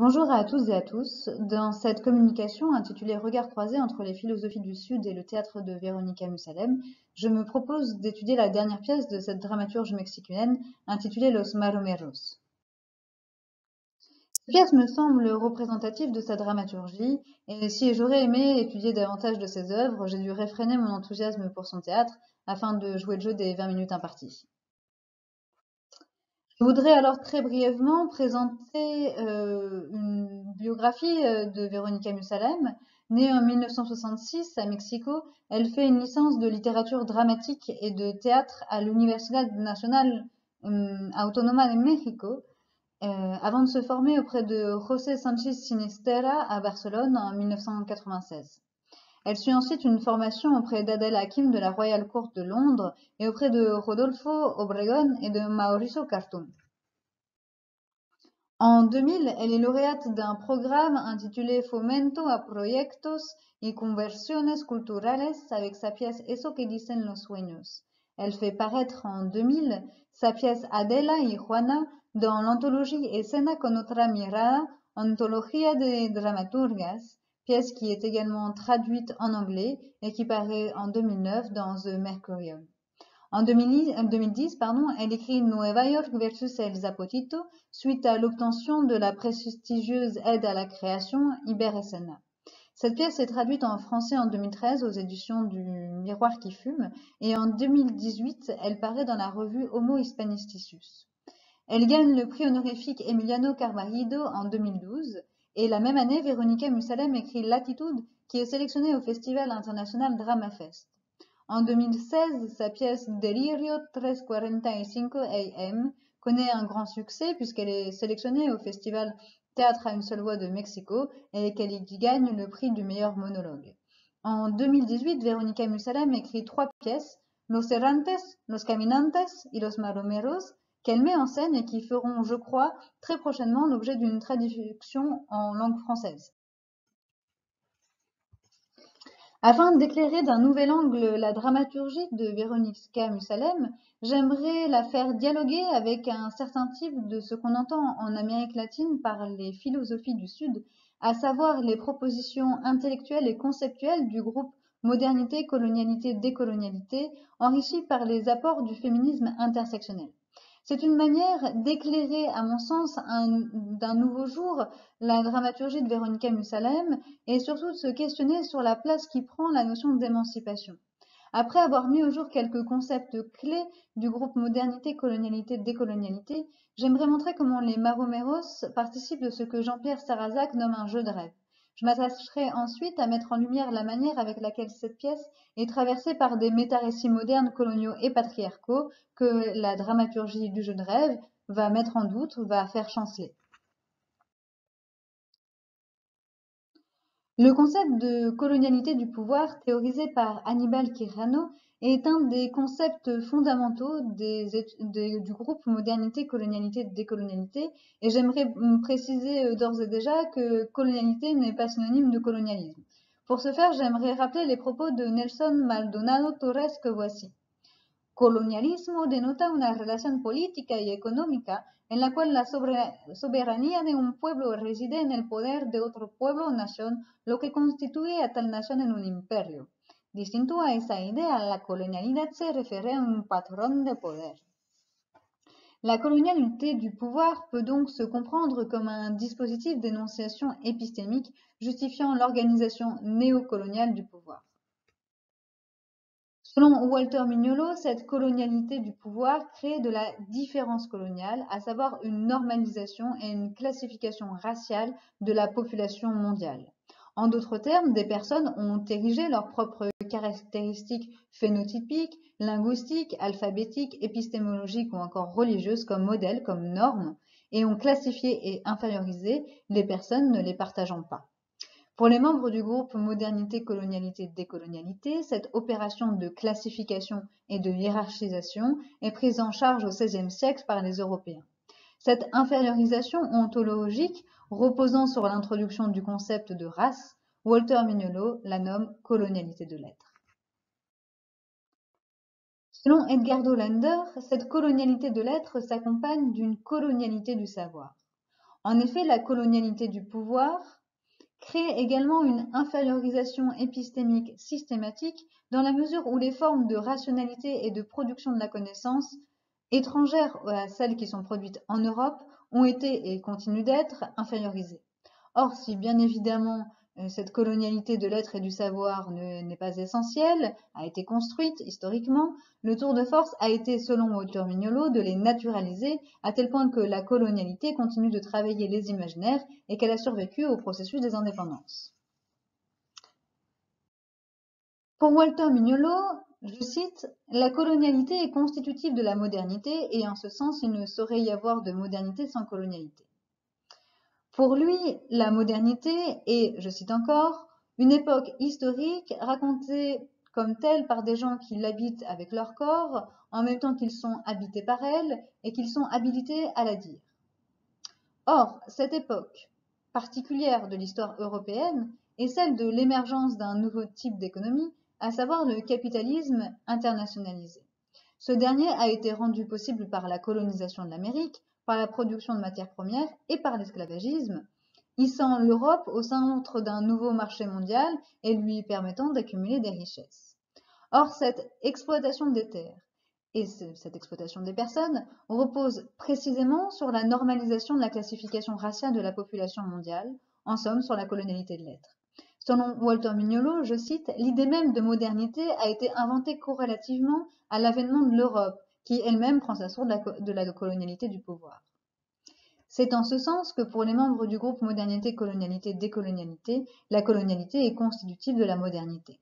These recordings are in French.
Bonjour à toutes et à tous. Dans cette communication intitulée Regards croisés entre les philosophies du Sud et le théâtre de Véronica Musalem, je me propose d'étudier la dernière pièce de cette dramaturge mexicaine intitulée Los Maromeros. Cette pièce me semble représentative de sa dramaturgie, et si j'aurais aimé étudier davantage de ses œuvres, j'ai dû réfréner mon enthousiasme pour son théâtre afin de jouer le jeu des 20 minutes imparties. Je voudrais alors très brièvement présenter une biographie de Véronica Musalem. Née en 1966 à Mexico, elle fait une licence de littérature dramatique et de théâtre à l'Universidad Nacional Autónoma de México, avant de se former auprès de José Sánchez Sinisterra à Barcelone en 1996. Elle suit ensuite une formation auprès d'Adela Hakim de la Royal Court de Londres et auprès de Rodolfo Obregón et de Mauricio Cartún. En 2000, elle est lauréate d'un programme intitulé Fomento a Proyectos y Conversiones Culturales avec sa pièce Eso que dicen los sueños. Elle fait paraître en 2000 sa pièce Adela y Juana dans l'anthologie Escena con otra mirada, Antología de Dramaturgas, pièce qui est également traduite en anglais et qui paraît en 2009 dans The Mercurial. En 2010, elle écrit Nueva York versus El Zapotito suite à l'obtention de la prestigieuse aide à la création Iber-Escena. Cette pièce est traduite en français en 2013 aux éditions du Miroir qui fume et en 2018, elle paraît dans la revue Homo Hispanisticus. Elle gagne le prix honorifique Emiliano Carballido en 2012 et la même année, Véronica Musalem écrit Latitude qui est sélectionnée au Festival international DramaFest. En 2016, sa pièce Delirio 3:45 AM connaît un grand succès puisqu'elle est sélectionnée au festival Théâtre à une seule voix de Mexico et qu'elle y gagne le prix du meilleur monologue. En 2018, Véronica Musalem écrit 3 pièces, Los Errantes, Los Caminantes y Los Maromeros, qu'elle met en scène et qui feront, je crois, très prochainement l'objet d'une traduction en langue française. Afin d'éclairer d'un nouvel angle la dramaturgie de Véronica Musalem, j'aimerais la faire dialoguer avec un certain type de ce qu'on entend en Amérique latine par les philosophies du Sud, à savoir les propositions intellectuelles et conceptuelles du groupe Modernité, Colonialité, Décolonialité, enrichies par les apports du féminisme intersectionnel. C'est une manière d'éclairer, à mon sens, d'un nouveau jour la dramaturgie de Véronica Musalem et surtout de se questionner sur la place qui prend la notion d'émancipation. Après avoir mis au jour quelques concepts clés du groupe Modernité, Colonialité, Décolonialité, j'aimerais montrer comment les Maromeros participent de ce que Jean-Pierre Sarrazac nomme un jeu de rêve. Je m'attacherai ensuite à mettre en lumière la manière avec laquelle cette pièce est traversée par des métarécits modernes, coloniaux et patriarcaux que la dramaturgie du jeu de rêve va mettre en doute, va faire chanceler. Le concept de colonialité du pouvoir, théorisé par Aníbal Quijano, est un des concepts fondamentaux du groupe Modernité, Colonialité, Décolonialité, et j'aimerais préciser d'ores et déjà que colonialité n'est pas synonyme de colonialisme. Pour ce faire, j'aimerais rappeler les propos de Nelson Maldonado Torres que voici. Colonialismo denota una relación política y económica en la cual la soberanía de un pueblo reside en el poder de otro pueblo o nación, lo que constituye a tal nación en un imperio. Distinto a esa idea, la colonialidad se refiere a un patrón de poder. La colonialité du pouvoir peut donc se comprendre comme un dispositif d'énonciation épistémique justifiant l'organisation néocoloniale du pouvoir. Selon Walter Mignolo, cette colonialité du pouvoir crée de la différence coloniale, à savoir une normalisation et une classification raciale de la population mondiale. En d'autres termes, des personnes ont érigé leurs propres caractéristiques phénotypiques, linguistiques, alphabétiques, épistémologiques ou encore religieuses comme modèles, comme normes, et ont classifié et infériorisé les personnes ne les partageant pas. Pour les membres du groupe Modernité, Colonialité, Décolonialité, cette opération de classification et de hiérarchisation est prise en charge au XVIe siècle par les Européens. Cette infériorisation ontologique, reposant sur l'introduction du concept de race, Walter Mignolo la nomme colonialité de l'être. Selon Edgardo Lander, cette colonialité de l'être s'accompagne d'une colonialité du savoir. En effet, la colonialité du pouvoir crée également une infériorisation épistémique systématique dans la mesure où les formes de rationalité et de production de la connaissance, étrangères à celles qui sont produites en Europe, ont été et continuent d'être infériorisées. Or, si bien évidemment cette colonialité de l'être et du savoir n'est pas essentielle, a été construite historiquement, le tour de force a été, selon Walter Mignolo, de les naturaliser à tel point que la colonialité continue de travailler les imaginaires et qu'elle a survécu au processus des indépendances. Pour Walter Mignolo, je cite, « La colonialité est constitutive de la modernité et en ce sens il ne saurait y avoir de modernité sans colonialité. » Pour lui, la modernité est, je cite encore, une époque historique racontée comme telle par des gens qui l'habitent avec leur corps, en même temps qu'ils sont habités par elle et qu'ils sont habilités à la dire. Or, cette époque particulière de l'histoire européenne est celle de l'émergence d'un nouveau type d'économie, à savoir le capitalisme internationalisé. Ce dernier a été rendu possible par la colonisation de l'Amérique, par la production de matières premières et par l'esclavagisme, hissant l'Europe au centre d'un nouveau marché mondial et lui permettant d'accumuler des richesses. Or, cette exploitation des terres et cette exploitation des personnes repose précisément sur la normalisation de la classification raciale de la population mondiale, en somme sur la colonialité de l'être. Selon Walter Mignolo, je cite, « L'idée même de modernité a été inventée corrélativement à l'avènement de l'Europe, qui elle-même prend sa source de la colonialité du pouvoir. » C'est en ce sens que pour les membres du groupe Modernité, Colonialité, Décolonialité, la colonialité est constitutive de la modernité.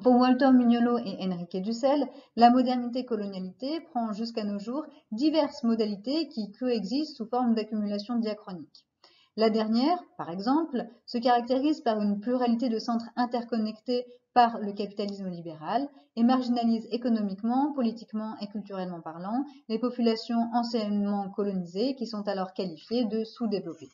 Pour Walter Mignolo et Enrique Dussel, la modernité-colonialité prend jusqu'à nos jours diverses modalités qui coexistent sous forme d'accumulation diachronique. La dernière, par exemple, se caractérise par une pluralité de centres interconnectés par le capitalisme libéral et marginalise économiquement, politiquement et culturellement parlant les populations anciennement colonisées qui sont alors qualifiées de sous-développées.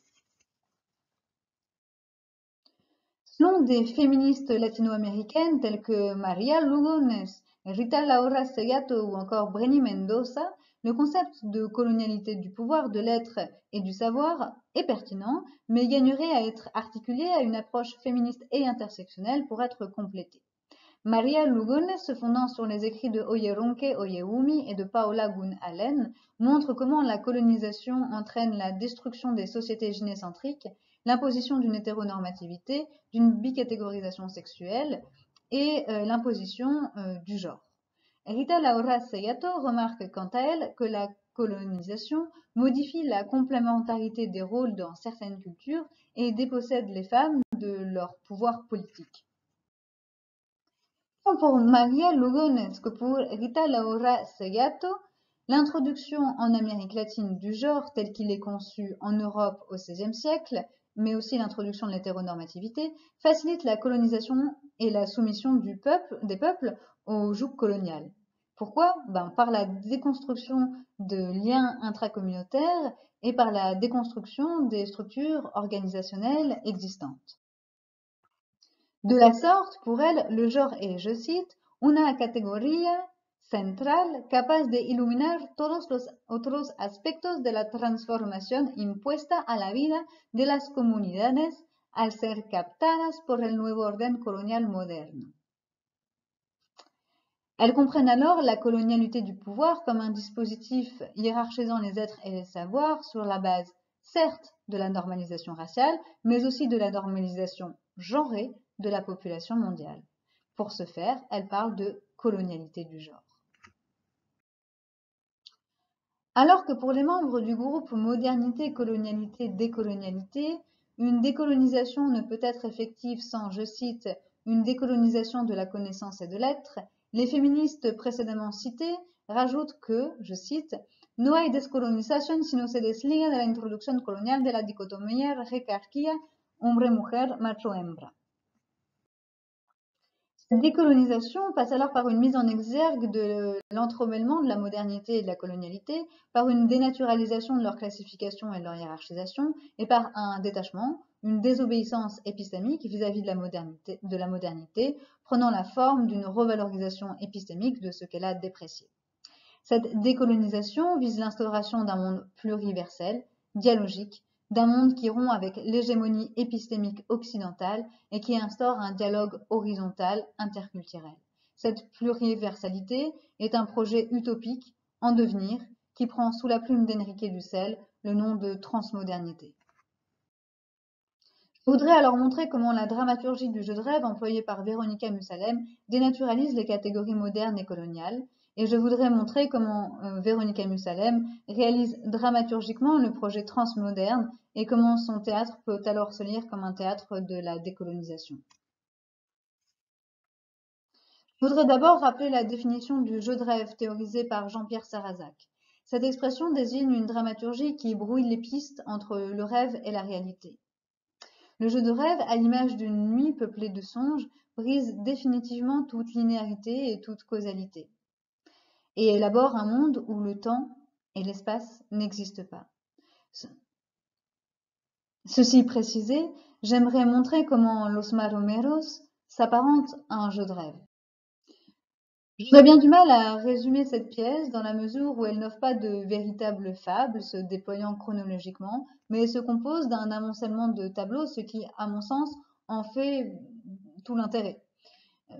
Selon des féministes latino-américaines telles que María Lugones, Rita Laura Segato ou encore Brenny Mendoza, le concept de colonialité du pouvoir, de l'être et du savoir est pertinent, mais gagnerait à être articulé à une approche féministe et intersectionnelle pour être complété. María Lugones, se fondant sur les écrits de Oyerunke Oyewumi et de Paola Gunn-Allen, montre comment la colonisation entraîne la destruction des sociétés gynécentriques, l'imposition d'une hétéronormativité, d'une bicatégorisation sexuelle et l'imposition du genre. Rita Laura Segato remarque quant à elle que la colonisation modifie la complémentarité des rôles dans certaines cultures et dépossède les femmes de leur pouvoir politique. Tant pour María Lugones que pour Rita Laura Segato, l'introduction en Amérique latine du genre tel qu'il est conçu en Europe au XVIe siècle, mais aussi l'introduction de l'hétéronormativité, facilite la colonisation et la soumission des peuples au joug colonial. Pourquoi? Par la déconstruction de liens intracommunautaires et par la déconstruction des structures organisationnelles existantes. De la sorte, pour elle, le genre est, je cite, una categoría central capaz de iluminar todos los otros aspectos de la transformación impuesta a la vida de las comunidades al ser captadas por el nuevo orden colonial moderno. Elles comprennent alors la colonialité du pouvoir comme un dispositif hiérarchisant les êtres et les savoirs sur la base, certes, de la normalisation raciale, mais aussi de la normalisation genrée de la population mondiale. Pour ce faire, elle parle de colonialité du genre. Alors que pour les membres du groupe Modernité, Colonialité, Décolonialité, une décolonisation ne peut être effective sans, je cite, une décolonisation de la connaissance et de l'être, les féministes précédemment citées rajoutent que, je cite, no hay descolonización si no se desliga de la introducción colonial de la dicotomía jerarquía hombre-mujer, macho-hembra. Cette décolonisation passe alors par une mise en exergue de l'entremêlement de la modernité et de la colonialité, par une dénaturalisation de leur classification et de leur hiérarchisation, et par un détachement, une désobéissance épistémique vis-à-vis de la modernité, prenant la forme d'une revalorisation épistémique de ce qu'elle a déprécié. Cette décolonisation vise l'instauration d'un monde pluriversel, dialogique, d'un monde qui rompt avec l'hégémonie épistémique occidentale et qui instaure un dialogue horizontal interculturel. Cette pluriversalité est un projet utopique en devenir qui prend sous la plume d'Enrique Dussel le nom de transmodernité. Je voudrais alors montrer comment la dramaturgie du jeu de rêve employée par Véronica Musalem dénaturalise les catégories modernes et coloniales, et je voudrais montrer comment Véronica Musalem réalise dramaturgiquement le projet transmoderne et comment son théâtre peut alors se lire comme un théâtre de la décolonisation. Je voudrais d'abord rappeler la définition du jeu de rêve théorisée par Jean-Pierre Sarrazac. Cette expression désigne une dramaturgie qui brouille les pistes entre le rêve et la réalité. Le jeu de rêve, à l'image d'une nuit peuplée de songes, brise définitivement toute linéarité et toute causalité, et élabore un monde où le temps et l'espace n'existent pas. Ceci précisé, j'aimerais montrer comment Los Maromeros s'apparente à un jeu de rêve. J'aurais bien du mal à résumer cette pièce dans la mesure où elle n'offre pas de véritable fable se déployant chronologiquement, mais se compose d'un amoncellement de tableaux, ce qui, à mon sens, en fait tout l'intérêt.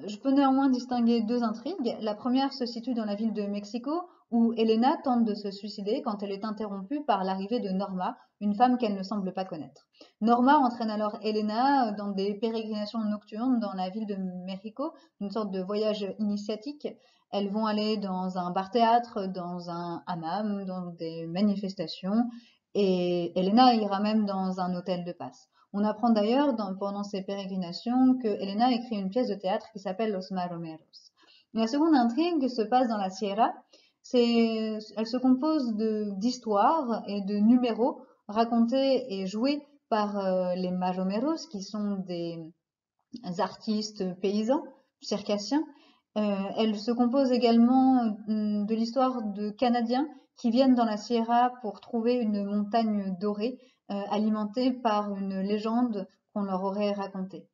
Je peux néanmoins distinguer deux intrigues. La première se situe dans la ville de Mexico, où Elena tente de se suicider quand elle est interrompue par l'arrivée de Norma, une femme qu'elle ne semble pas connaître. Norma entraîne alors Elena dans des pérégrinations nocturnes dans la ville de Mexico, une sorte de voyage initiatique. Elles vont aller dans un bar-théâtre, dans un hammam, dans des manifestations, et Elena ira même dans un hôtel de passe. On apprend d'ailleurs pendant ces pérégrinations que Elena écrit une pièce de théâtre qui s'appelle Los Maromeros. La seconde intrigue se passe dans la Sierra. Elle se compose d'histoires et de numéros racontés et joués par les Maromeros, qui sont des artistes paysans, circassiens. Elle se compose également de l'histoire de Canadiens qui viennent dans la Sierra pour trouver une montagne dorée alimentée par une légende qu'on leur aurait racontée.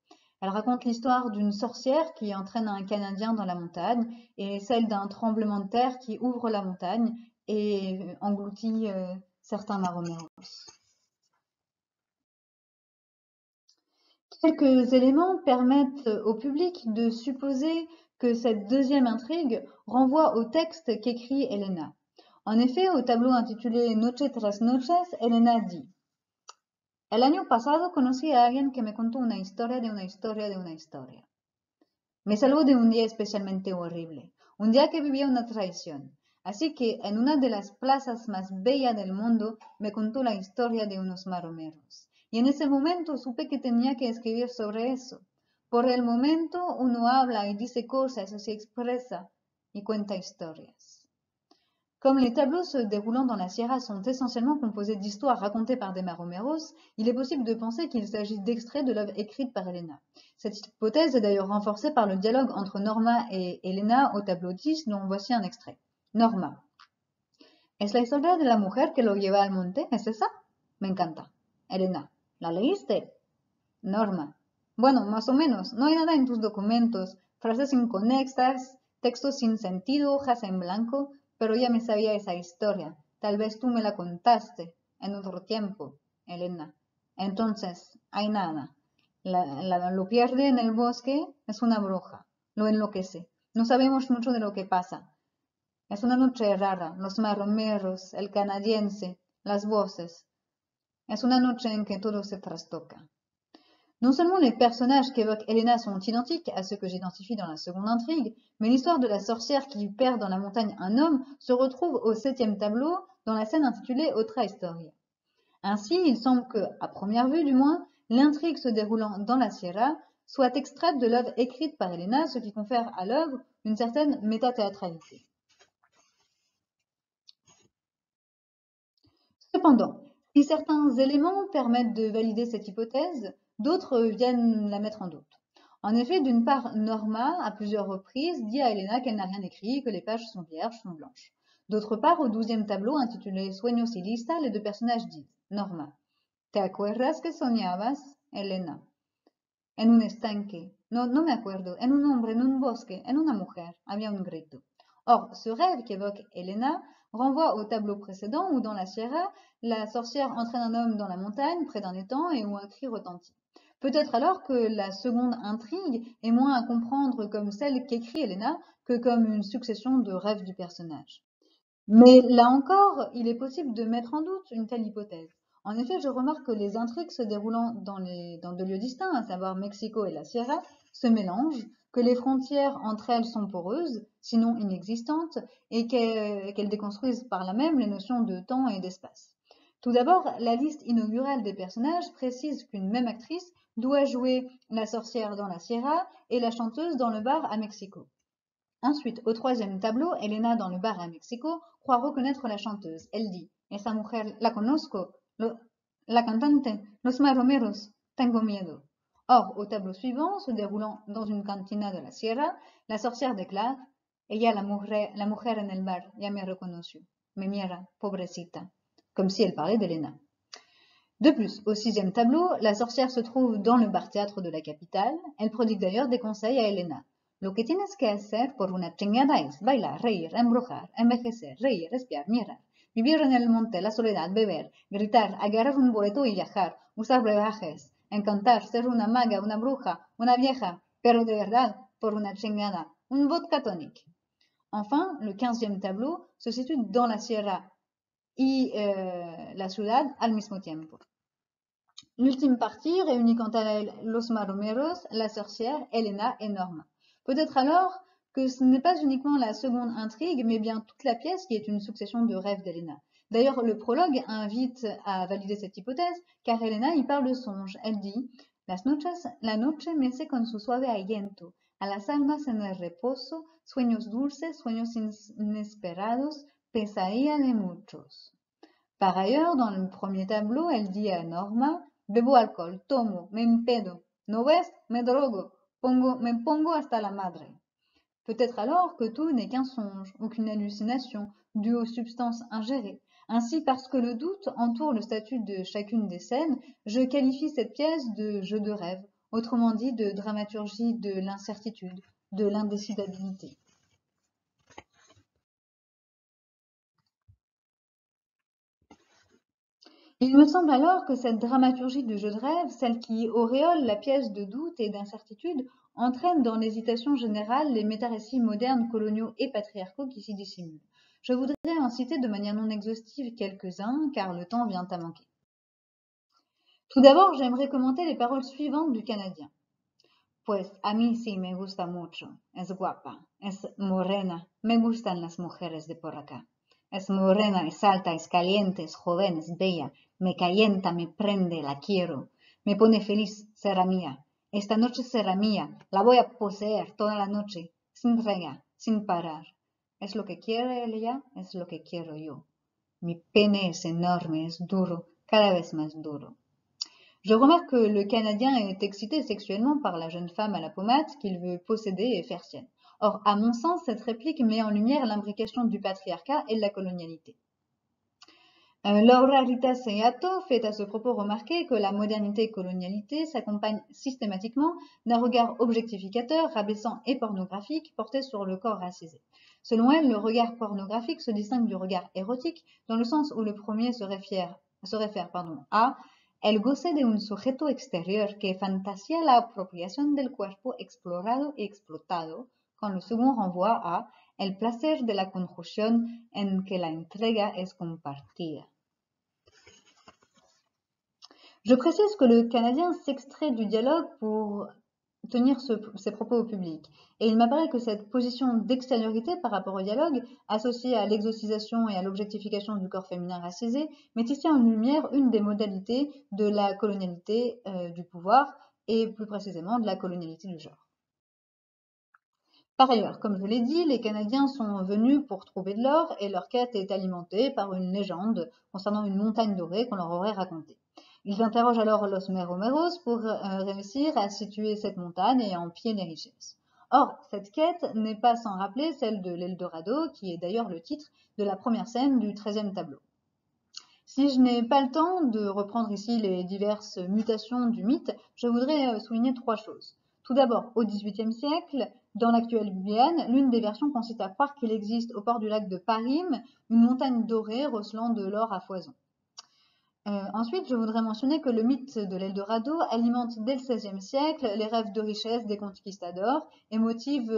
Elle raconte l'histoire d'une sorcière qui entraîne un Canadien dans la montagne et celle d'un tremblement de terre qui ouvre la montagne et engloutit certains Maromeros. Quelques éléments permettent au public de supposer que cette deuxième intrigue renvoie au texte qu'écrit Elena. En effet, au tableau intitulé Noche tras noches, Elena dit: El año pasado conocí a alguien que me contó una historia de una historia de una historia. Me salvó de un día especialmente horrible, un día que vivía una traición. Así que en una de las plazas más bellas del mundo me contó la historia de unos maromeros. Y en ese momento supe que tenía que escribir sobre eso. Por el momento uno habla y dice cosas, se expresa y cuenta historias. Comme les tableaux se déroulant dans la Sierra sont essentiellement composés d'histoires racontées par des Maromeros, il est possible de penser qu'il s'agit d'extraits de l'œuvre écrite par Elena. Cette hypothèse est d'ailleurs renforcée par le dialogue entre Norma et Elena au tableau 10, dont voici un extrait. Norma: ¿Es la historia de la mujer que lo lleva al monte? ¿Es esa? Me encanta. Elena: ¿La leíste? Norma: Bueno, más o menos. No hay nada en tus documentos, frases inconexas, textos sin sentido, hojas en blanco, pero ya me sabía esa historia. Tal vez tú me la contaste en otro tiempo. Elena: Entonces, hay nada. Lo pierde en el bosque, es una bruja. Lo enloquece. No sabemos mucho de lo que pasa. Es una noche rara, los maromeros, el canadiense, las voces. Es una noche en que todo se trastoca. Non seulement les personnages qu'évoque Elena sont identiques à ceux que j'identifie dans la seconde intrigue, mais l'histoire de la sorcière qui perd dans la montagne un homme se retrouve au 7e tableau dans la scène intitulée Otra Historia. Ainsi, il semble que, à première vue du moins, l'intrigue se déroulant dans la Sierra soit extraite de l'œuvre écrite par Elena, ce qui confère à l'œuvre une certaine métathéâtralité. Cependant, si certains éléments permettent de valider cette hypothèse, d'autres viennent la mettre en doute. En effet, d'une part, Norma, à plusieurs reprises, dit à Elena qu'elle n'a rien écrit, que les pages sont vierges, sont blanches. D'autre part, au 12e tableau, intitulé Sueños y lista, les deux personnages disent: Norma: ¿Te acuerdas que soñabas? Elena: En un estanque. No, no me acuerdo. En un hombre, en un bosque, en una mujer. Había un grito. Or, ce rêve qu'évoque Elena renvoie au tableau précédent où dans la Sierra, la sorcière entraîne un homme dans la montagne près d'un étang et où un cri retentit. Peut-être alors que la seconde intrigue est moins à comprendre comme celle qu'écrit Elena que comme une succession de rêves du personnage. Mais là encore, il est possible de mettre en doute une telle hypothèse. En effet, je remarque que les intrigues se déroulant dans deux lieux distincts, à savoir Mexico et la Sierra, se mélangent, que les frontières entre elles sont poreuses, sinon inexistantes, et qu'elles déconstruisent par là même les notions de temps et d'espace. Tout d'abord, la liste inaugurale des personnages précise qu'une même actrice doit jouer la sorcière dans la Sierra et la chanteuse dans le bar à Mexico. Ensuite, au troisième tableau, Elena, dans le bar à Mexico, croit reconnaître la chanteuse. Elle dit: Esa mujer la conozco, la cantante, los maromeros, tengo miedo. Or, au tableau suivant, se déroulant dans une cantina de la Sierra, la sorcière déclare: Ella, la mujer en el bar, ya me reconoció. Me mira, pobrecita. Comme si elle parlait d'Elena. De plus, au sixième tableau, la sorcière se trouve dans le bar-théâtre de la capitale. Elle prodigue d'ailleurs des conseils à Elena. Lo que tienes que hacer por una chingada es bailar, reír, embrujar, envejecer, reír, espiar, mirar, vivir en el monte, la soledad, beber, gritar, agarrar un boleto y viajar, usar brebajes, encantar, ser una maga, una bruja, una vieja, pero de verdad, por una chingada, un vodka tonic. Enfin, le 15e tableau se situe dans la Sierra y la ciudad al mismo tiempo. L'ultime partie réunit quant à elle Los Maromeros, la sorcière, Elena et Norma. Peut-être alors que ce n'est pas uniquement la seconde intrigue, mais bien toute la pièce qui est une succession de rêves d'Elena. D'ailleurs, le prologue invite à valider cette hypothèse, car Elena y parle de songes. Elle dit: La noche mece con su suave aliento, a las almas en el reposo, sueños dulces, sueños inesperados, pesadilla de muchos. Par ailleurs, dans le premier tableau, elle dit à Norma: Bebo alcohol, tomo, me empedo, ¿no ves? Me drogo, me pongo hasta la madre. Peut-être alors que tout n'est qu'un songe ou qu'une hallucination due aux substances ingérées. Ainsi, parce que le doute entoure le statut de chacune des scènes, je qualifie cette pièce de jeu de rêve, autrement dit de dramaturgie de l'incertitude, de l'indécidabilité. Il me semble alors que cette dramaturgie de jeu de rêve, celle qui auréole la pièce de doute et d'incertitude, entraîne dans l'hésitation générale les métarécits modernes, coloniaux et patriarcaux qui s'y dissimulent. Je voudrais en citer de manière non exhaustive quelques-uns, car le temps vient à manquer. Tout d'abord, j'aimerais commenter les paroles suivantes du Canadien. Pues a mí sí me gusta mucho, es guapa, es morena, me gustan las mujeres de por acá. Es morena, es alta, es caliente, es joven, es bella, me calienta, me prende, la quiero, me pone feliz, será mía. Esta noche será mía, la voy a poseer toda la noche, sin tregua, sin parar. Es lo que quiere ella, es lo que quiero yo. Mi pene es enorme, es duro, cada vez más duro. Je remarque que le Canadien est excité sexuellement par la jeune femme à la pommade qu'il veut posséder et faire sienne. Or, à mon sens, cette réplique met en lumière l'imbrication du patriarcat et de la colonialité. Laura Rita Seato fait à ce propos remarquer que la modernité et colonialité s'accompagnent systématiquement d'un regard objectificateur, rabaissant et pornographique porté sur le corps racisé. Selon elle, le regard pornographique se distingue du regard érotique dans le sens où le premier se réfère à el goce de un sujeto exterior que fantasía la apropiación del cuerpo explorado y explotado, quand le second renvoie à el placer de la conjunción en que la entrega es compartida. Je précise que le Canadien s'extrait du dialogue pour tenir ses propos au public. Et il m'apparaît que cette position d'extériorité par rapport au dialogue, associée à l'exotisation et à l'objectification du corps féminin racisé, met ici en lumière une des modalités de la colonialité du pouvoir, et plus précisément de la colonialité du genre. Par ailleurs, comme je l'ai dit, les Canadiens sont venus pour trouver de l'or, et leur quête est alimentée par une légende concernant une montagne dorée qu'on leur aurait racontée. Ils interrogent alors Los Meromeros pour réussir à situer cette montagne et à en piller les richesses. Or, cette quête n'est pas sans rappeler celle de l'Eldorado, qui est d'ailleurs le titre de la première scène du 13e tableau. Si je n'ai pas le temps de reprendre ici les diverses mutations du mythe, je voudrais souligner trois choses. Tout d'abord, au XVIIIe siècle, dans l'actuelle Guyane, l'une des versions consiste à croire qu'il existe au port du lac de Parim une montagne dorée recelant de l'or à foison. Ensuite, je voudrais mentionner que le mythe de l'Eldorado alimente dès le XVIe siècle les rêves de richesse des conquistadors et motive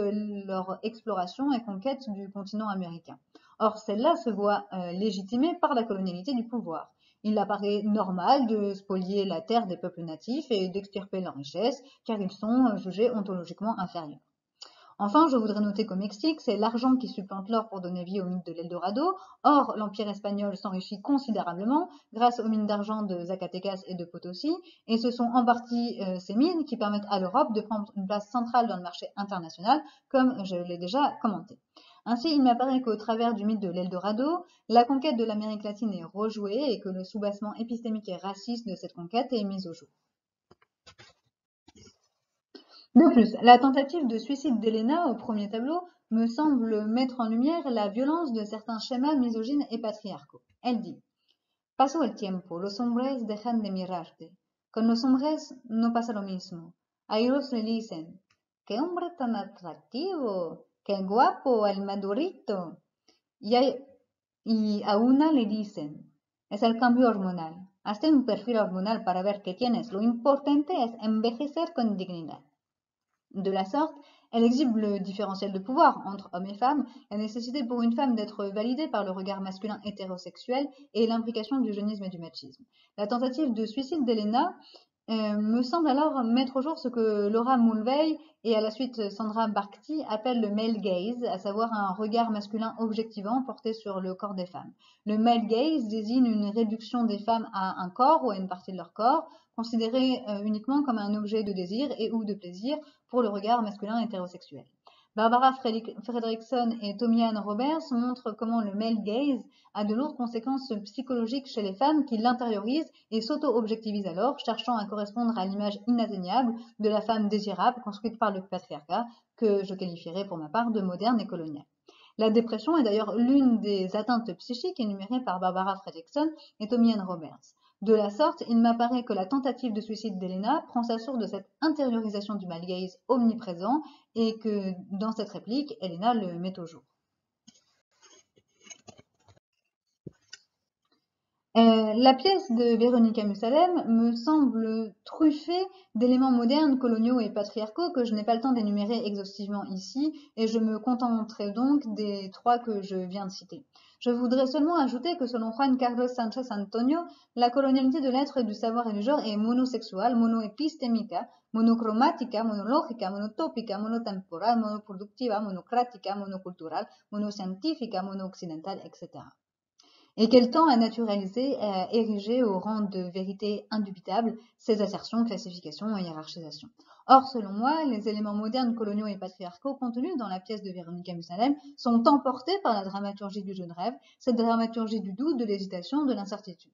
leur exploration et conquête du continent américain. Or, celle-là se voit légitimée par la colonialité du pouvoir. Il apparaît normal de spolier la terre des peuples natifs et d'extirper leurs richesses, car ils sont jugés ontologiquement inférieurs. Enfin, je voudrais noter qu'au Mexique, c'est l'argent qui supplante l'or pour donner vie au mythe de l'Eldorado. Or, l'Empire espagnol s'enrichit considérablement grâce aux mines d'argent de Zacatecas et de Potosí, et ce sont en partie ces mines qui permettent à l'Europe de prendre une place centrale dans le marché international, comme je l'ai déjà commenté. Ainsi, il m'apparaît qu'au travers du mythe de l'Eldorado, la conquête de l'Amérique latine est rejouée et que le soubassement épistémique et raciste de cette conquête est mis au jour. De plus, la tentative de suicide d'Helena au premier tableau me semble mettre en lumière la violence de certains schémas misogynes et patriarcaux. Elle dit: Pasó el tiempo, los hombres dejan de mirarte. Con los hombres no pasa lo mismo. A ellos le dicen: ¡Qué hombre tan atractivo! ¡Qué guapo el madurito! Y a una le dicen: Es el cambio hormonal. Hazte un perfil hormonal para ver qué tienes. Lo importante es envejecer con dignidad. De la sorte, elle exhibe le différentiel de pouvoir entre hommes et femmes, la nécessité pour une femme d'être validée par le regard masculin hétérosexuel et l'implication du jeunisme et du machisme. La tentative de suicide d'Helena me semble alors mettre au jour ce que Laura Mulvey et à la suite Sandra Barkty appellent le male gaze, à savoir un regard masculin objectivant porté sur le corps des femmes. Le male gaze désigne une réduction des femmes à un corps ou à une partie de leur corps, considérée uniquement comme un objet de désir et ou de plaisir pour le regard masculin hétérosexuel. Barbara Fredrickson et Tomi-Ann Roberts montrent comment le male gaze a de lourdes conséquences psychologiques chez les femmes qui l'intériorisent et s'auto-objectivisent alors, cherchant à correspondre à l'image inatteignable de la femme désirable construite par le patriarcat, que je qualifierais pour ma part de moderne et coloniale. La dépression est d'ailleurs l'une des atteintes psychiques énumérées par Barbara Fredrickson et Tomi-Ann Roberts. De la sorte, il m'apparaît que la tentative de suicide d'Helena prend sa source de cette intériorisation du male gaze omniprésent et que dans cette réplique, Helena le met au jour. La pièce de Véronica Musalem me semble truffée d'éléments modernes, coloniaux et patriarcaux que je n'ai pas le temps d'énumérer exhaustivement ici et je me contenterai donc des trois que je viens de citer. Je voudrais seulement ajouter que selon Juan Carlos Sánchez Antonio, la colonialité de l'être, du savoir et du genre est monosexuelle, monoepistémica, monocromática, monológica, monotópica, monotemporal, monoproductiva, monocrática, monocultural, monocientífica, monooccidentale, etc. Et qu'elle tend à naturaliser et à ériger au rang de vérité indubitable ces assertions, classifications et hiérarchisations. Or, selon moi, les éléments modernes, coloniaux et patriarcaux contenus dans la pièce de Véronica Musalem sont emportés par la dramaturgie du jeu de rêve, cette dramaturgie du doute, de l'hésitation, de l'incertitude.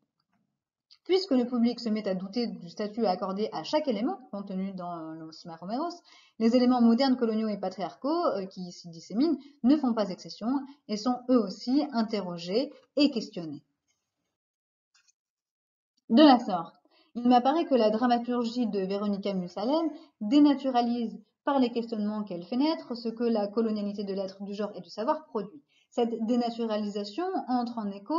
Puisque le public se met à douter du statut accordé à chaque élément contenu dans Los Maromeros, les éléments modernes, coloniaux et patriarcaux qui s'y disséminent ne font pas exception et sont eux aussi interrogés et questionnés. De la sorte, il m'apparaît que la dramaturgie de Véronica Musalem dénaturalise par les questionnements qu'elle fait naître ce que la colonialité de l'être, du genre et du savoir produit. Cette dénaturalisation entre en écho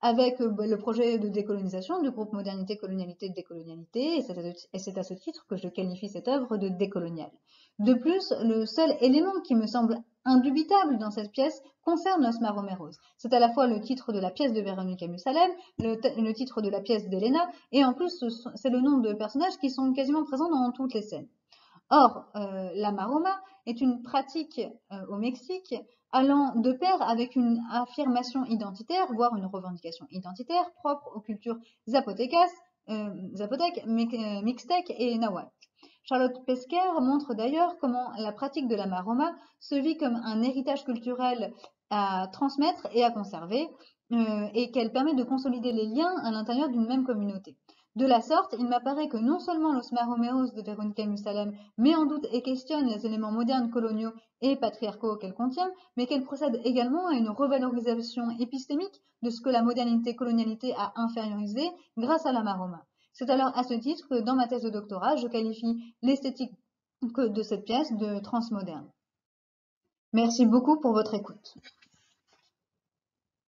avec le projet de décolonisation du groupe Modernité, Colonialité, Décolonialité, et c'est à ce titre que je qualifie cette œuvre de décoloniale. De plus, le seul élément qui me semble indubitable dans cette pièce concerne Los Maromeros. C'est à la fois le titre de la pièce de Véronica Musalem, le titre de la pièce d'Helena, et en plus c'est le nom de personnages qui sont quasiment présents dans toutes les scènes. Or, la maroma est une pratique au Mexique allant de pair avec une affirmation identitaire, voire une revendication identitaire propre aux cultures zapotèques, mixtèques et nahuatl. Charlotte Pesquer montre d'ailleurs comment la pratique de la maroma se vit comme un héritage culturel à transmettre et à conserver, et qu'elle permet de consolider les liens à l'intérieur d'une même communauté. De la sorte, il m'apparaît que non seulement Los Maromeros de Véronica Musalem met en doute et questionne les éléments modernes, coloniaux et patriarcaux qu'elle contient, mais qu'elle procède également à une revalorisation épistémique de ce que la modernité-colonialité a infériorisé grâce à la maroma. C'est alors à ce titre que dans ma thèse de doctorat, je qualifie l'esthétique de cette pièce de Transmoderne. Merci beaucoup pour votre écoute.